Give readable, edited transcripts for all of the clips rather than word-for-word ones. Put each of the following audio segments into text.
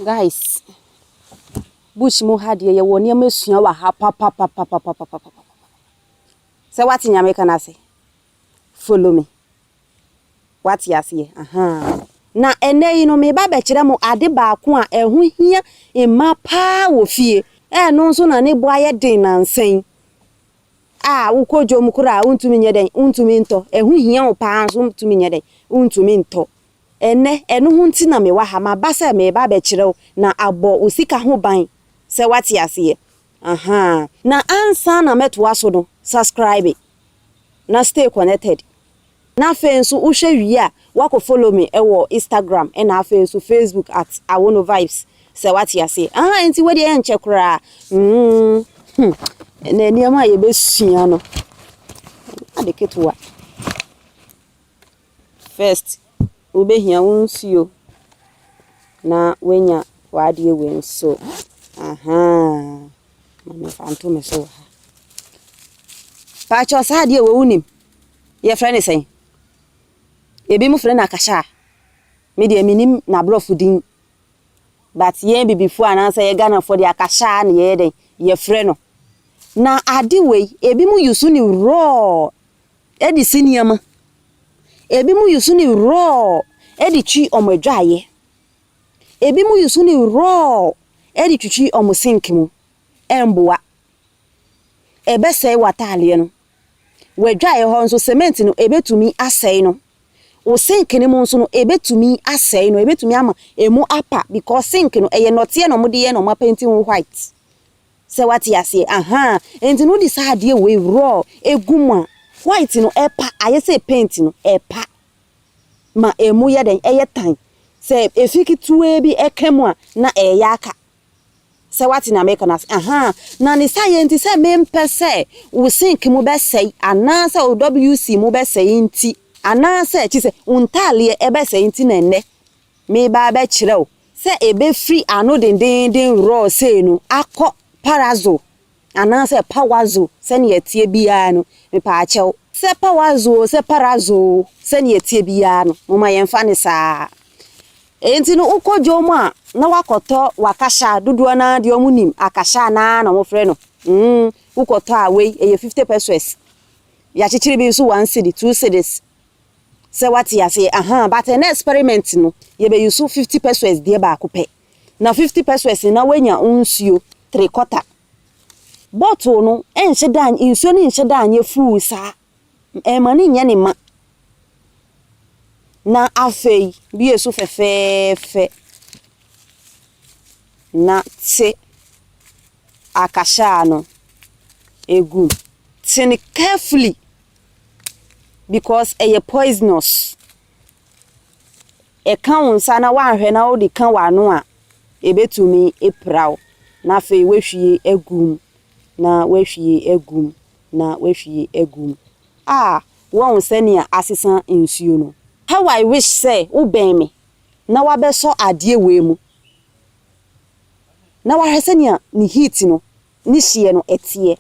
Guys, bush mo had ye won ye mesua wa ha papa. Say what in American I say? Follow me. What ya say? Na ene you know me ba be kire mo ade ba ko a ehu hia emma pa wo fie. No nso na ne bo aye den na nsen. Wo kojo mu kura untumi nye den, untumi nto. Ehu hia wo pa nso untumi nye den, untumi nto. Eno hu nti na me wa ha ma ba se me ba be kire na abo osika ho ban. Se what ya say? Na ansa na meto aso no, subscribe. Na stay connected. Na fensu uhwe wi a wako follow me ewo Instagram and na fensu Facebook at Awono vibes. Se what ya say? Enti we dey enche kura. Na niam ye besua no. Adeketua. First, ube hia unsuo. Na wenya wade we nso. Mama fanto me so. Pa cho sa de we unim. Ye friend say. Ebi mu friend akasha. Me de minim na brofu din. But ye bibifu anansa ye Ghana for the akasha na ye den ye friend no. Na ade we ebi mu yusu ni raw. Edi siniama. Ebi mu yusu ni raw. Edi chi omodwaye. Ebi mu yusu ni raw. Edi twitwi omusink mu. Emboa. Ebese watale no. Wedwaye ho nso cement no ebetumi asɛe no. O sink ne mu nso no ebetumi asɛe no, ebetumi ama emu apa because sink no eye note no mode ye no ma painting white. Se what ya say? Enti no decide ye we raw eguma white no epa aye say paint no epa. Ma emu ye den eye tan. Se efiki tuwe bi ekemu a na aka. Se what in American as na ni science say mempe say wo sink mu be say ana say o WC mu be say nti ana say chi say untale e be say nti na nne me ba be kire o say e be free ano den raw say no akọ Parazole ana say Parazole say na yetie bia no me pa achew say Parazole say na yetie bia no mo ma yemfa ne saa. Enti no ukojo mu a na wakoto wakasha dudu na de omunim akasha na mo frɛ no ukoto away e 50 pesos ya chichiri bi so 1 cedi 2 cedis se what ya say but an experiment no ye be use 50 pesos de ba akopɛ na 50 pesos na wanya unsuo 3/4 bottle no enhye dan insuo ni enhye dan ye full sa mani nya ne ma na afei bi eso fefefe na te akasha no egum tin carefully because eye poisonous e kan unsa na wanhwe na wo de kan wano a ebetumi epraw na afei wehwie egum na wehwie egum na wehwie egum won senia asesa nsuo no. How I wish say uben me na wabeso ade we mu na wahesenia ni heat no ni hye no etie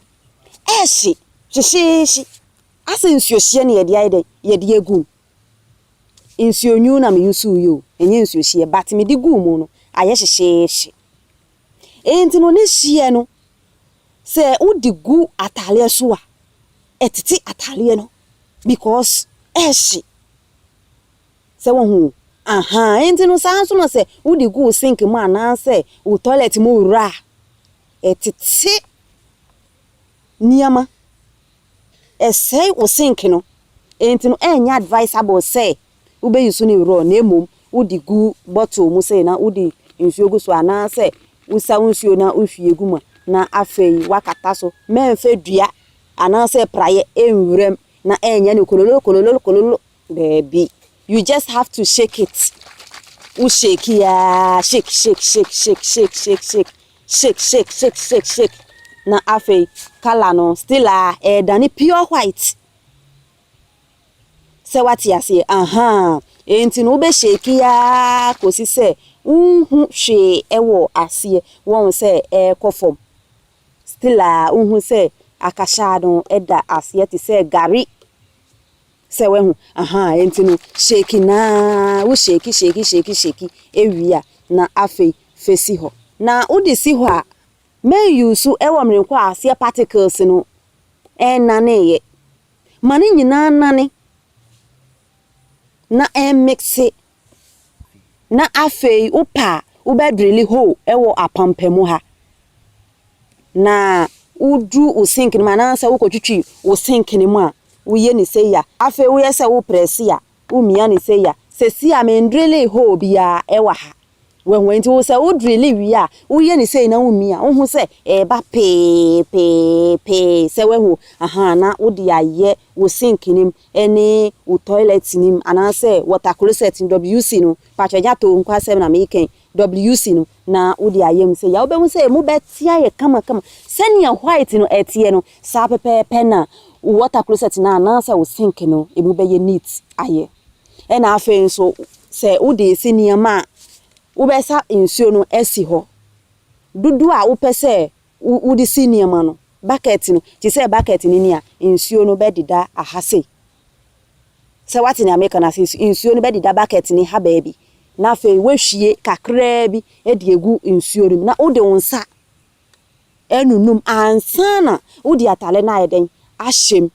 ehye hyehyehye asensuo hye na yede ayede yede egum insuo nyu na me yusu yo enye insuo hye but me di gum no aye hyehyehye enti no ni hye no se udi gu atale so a etiti atale no because ehye se won enti no sanso no se udi gu sink mu ana se u toilet mu ra etiti niama esei u sink no enti no enya advisable say ube yusu ni raw na emom udi gu bottle mu say na udi nsuo gu so ana se usa nsuo na uhwie gu mu na afei wakata so memfe dua ana se praye enwrem na enya ni kololo baby. You just have to shake it. U shake ya, shake. Na afei color no still dani pure white. Se what ya say? Enti no be shake ya kosi se unhu hwe ewo ase won se kofom. Still unhu se akasha no eda ase ti se gari. se we hu enti no shake na wo shake ewia na afei fesi ho na udi si ho a me use ewo mrenko ase particles no nane ye mane nyina nane na mixe na afei upa ubedrili ho ewo apampemu ha na udu usink ni manansa ukotwitwi usink ni mu a uye ni sei ya afei uye se wo press ya umia ni sei ya sesi a mendrili ho bia ewa ha when wo se wo drili wi a uye ni sei na umia wo se ba pe se we hu na udi aye wo sink nim eni wo toilet nim ananse water closet WC no patwaja to nkwa sem na meken WC no na udi aye mu se ya wo be hu se mu betia ye kama senia white no etie no sa pepe na water closet na ananse wo sink no e mu be ye neat aye ena afen nso se udi si niama ubesa insuo no esi ho dudu a upese udi si niama no bucket no ti se bucket ni ni a insuo no bedida ahase se wati na make na insuo no bedida bucket ni ha baabi na fe wehwie kakra bi edi egu insuo no na udi wonsa enunum ansana udi atale na eden ahyem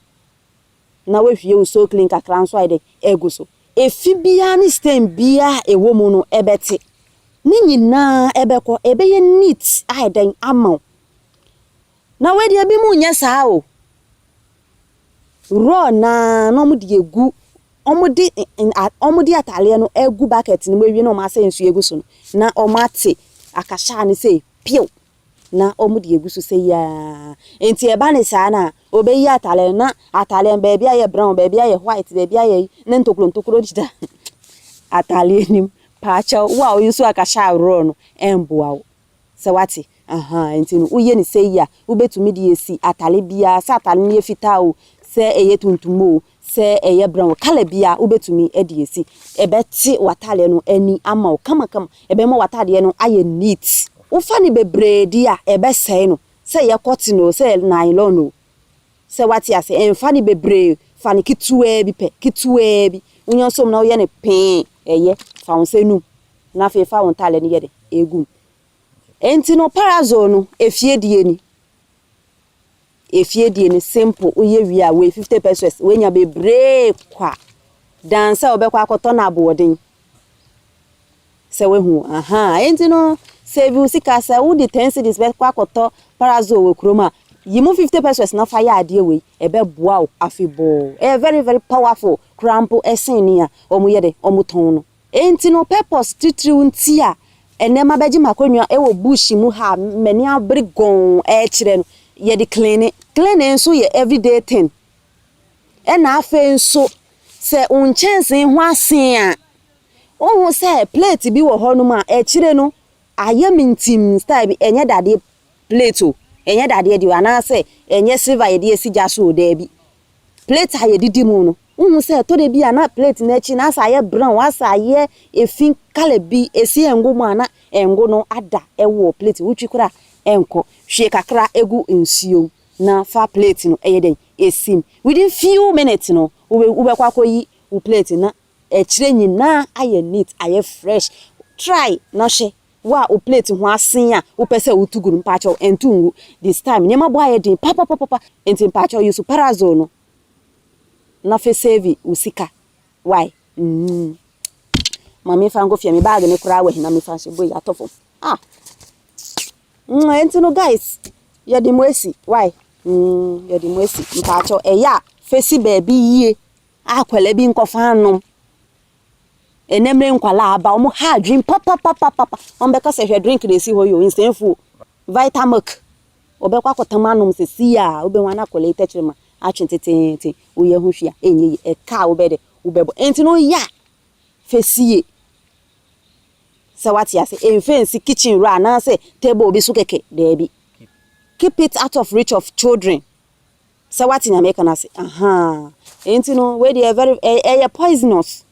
na wehwie wo so clean kakra nso eden egu so efi bia ni stem bia ewo mu no ebete ni nyina ebeko ebeye neat aiden amaw na we dia bi mu nya saa o raw na no mu de egu omudi atale no egu bucket ni mewie no ma se nsu egu so na omate akasha ni se piu na omudi egu so se ya enti eba ni saa na obeyi atale na atale baby aye brown baby aye white baby aye ne ntokuro dida atale nim pacha wa oyusu akasha raw no emboa se wati enti no uye ni se ya ubetumi di esi atale bia sa atale ni efita o se eye tuntumo se eye brown kala bia ubetumi edi esi ebeti watale no ani ama o kama ebe mo watade no aye neat ufa ni bebredi a ebe sei no se ye cotton no se nylon no se wati ase emfa ni bebre fa ni kituwe bi unyosom na uye ni pen eye fa wonsenu na fe fa wontale ni yede egum enti no Parazole no efiedie ni simple uye wi a we 50 pesos we nya bebre kwa dansa obekwa akoto na aboden se we hu enti no save usika sa udi 10 cedis bekwa akoto Parazole we kroma yimu 50 pesos na fa ya ade we ebe boa afibo very very powerful crampo esenia omuyede omuton no enti no purpose titri untia enema beji makonwa ewo bush mu ha mani abrigon kire no ye de clean nso ye everyday thing na afa nso se unchense ho asen a ohu se plate bi wo ho no ma kire no ayamintim style bi enye dade plate o enye dade di ana se enye silver ye de esija so da bi plate aye didi mu no ohu se to de bi ana plate na chi na asa ye brown asa ye efin kala bi esi engo mu ana engo no ada ewo plate wutwi kura enko hwe kakra egu nsuo na fa plate no eyeden esim within few minutes no ube kwakoyi u plate na kire nyina aye neat aye fresh try na hwe wa u plate ho asen a u pese utuguru mpacho entungu this time nyema bo aye din papa enti mpacho use Parazole no na fe save usika why mami fa ngo fia mi bag ne kura we na mi fa se boy atofo enti no guys ya di mwesi why ya di mwesi mpacho eya fesi baby yie akwele bi nkofa anom enemre nkwala aba omo ha dream papa ombeka se hwe drink dey si ho yo instant fu vitamilk obekwa kotamanum se si a obe wana kwele itechirema atwentete uye hu hwia enye eka obede ubebo enti no ya fesie se wati ase enfensi kitchen ra na se table obi so keke debi keep it out of reach of children se wati na make na se enti no we dey very poisonous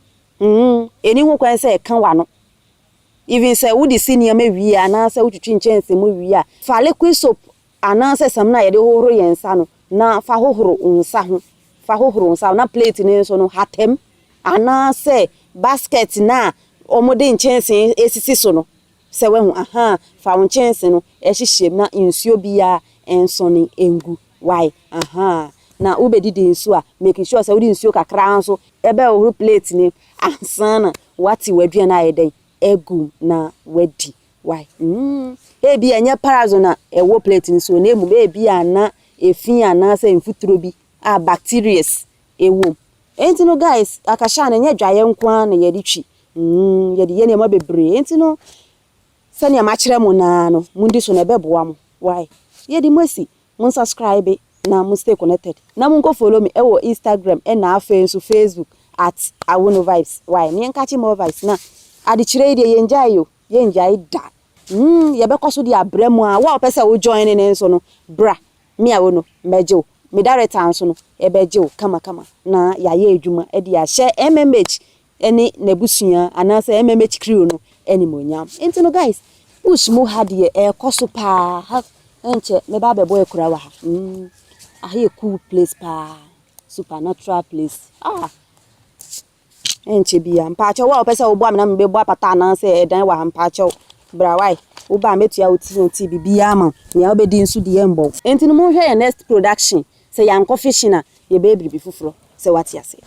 eni hu kwan se kan wa no even se wudi senior ma wi ana se wutwitwi nchense mo wi a fa liquid soap ana se sam na ye de hohoro yensa no na fa hohoro unsa ho fa hohoro nsa na plate ni so no hatem ana se basket na omode nchense esisi so no se wehu fa nchense no ehyehyem na nsuo bia enso ni engu why na ubedidi nsuo a make sure say udi nsuo kakra nso ebe ohuru plate ni ansana wati wadua na ayeden egum na wadi why ebi enye Parazole na ewo plate nsuo na emu ebi ana efi ana say mfuturo bi a bacterias ewo enti no guys akasha na nye dwaye nkwa na ye ditwi ye ye ne ma bebre enti no se ne ma kire mo na no mundi so na beboa mo why ye di mosi mun subscribe na mun stay connected na mun go follow me ewo Instagram e na Facebook at Awono vibes why ne nka chi more vibes na adi kire ide ye njai da ye be koso di abremu a wa opese wo join ne nso no bra me Awono meje me director nso no ebeje kama na ya ye adwuma e di a share MMH eni nebusua anase MMH crew no eni monyam enti no guys push mo hade e koso pa enche me ba bebo ekura wa ha a cool place pa supernatural place enche bia mpacho wa opese wo bo am na mbe bo apata anase edan wa mpacho bra why wo ba metua oti bibia ma nya obedi nsu de embo enti no mo hwe ye next production say yanko fishing a ye be biribi fufuro say what ya say